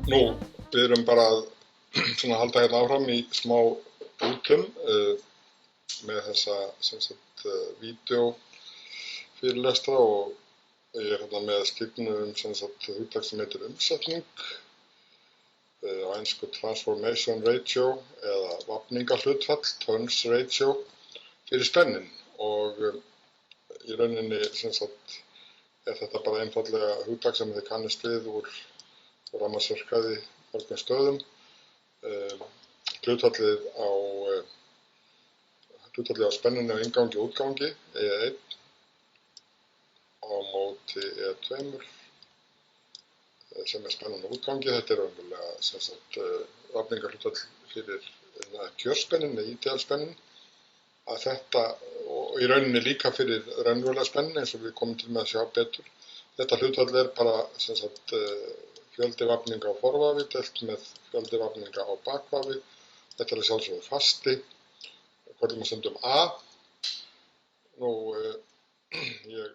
Við erum bara að halda hérna áfram í smá útum með þessa vídeófyrirlestra og ég er hérna með skyggnu hugtak sem heitir umsetning, á ensku transformation ratio eða vafningahlutfall, turns ratio, fyrir spennin og í rauninni er þetta bara einfaldlega hugtak sem þið kannist við úr rammasörkaði mörgum stöðum. Hlutfallið á spennunni á inngangi og útgangi, E1 á móti E2 sem er spennan á útgangi. Þetta er raunverulega vafningahlutfall fyrir kjörspennin eða idealspennin. Að þetta, og í rauninni líka fyrir raunverulega spennin eins og við komum til með að sjá betur. Þetta hlutfall er bara fjöldi vafninga á forvafi deilt með fjöldi vafninga á bakvafi. Þetta er að sjálfsögðu fasti, köllum við stundum A. Ég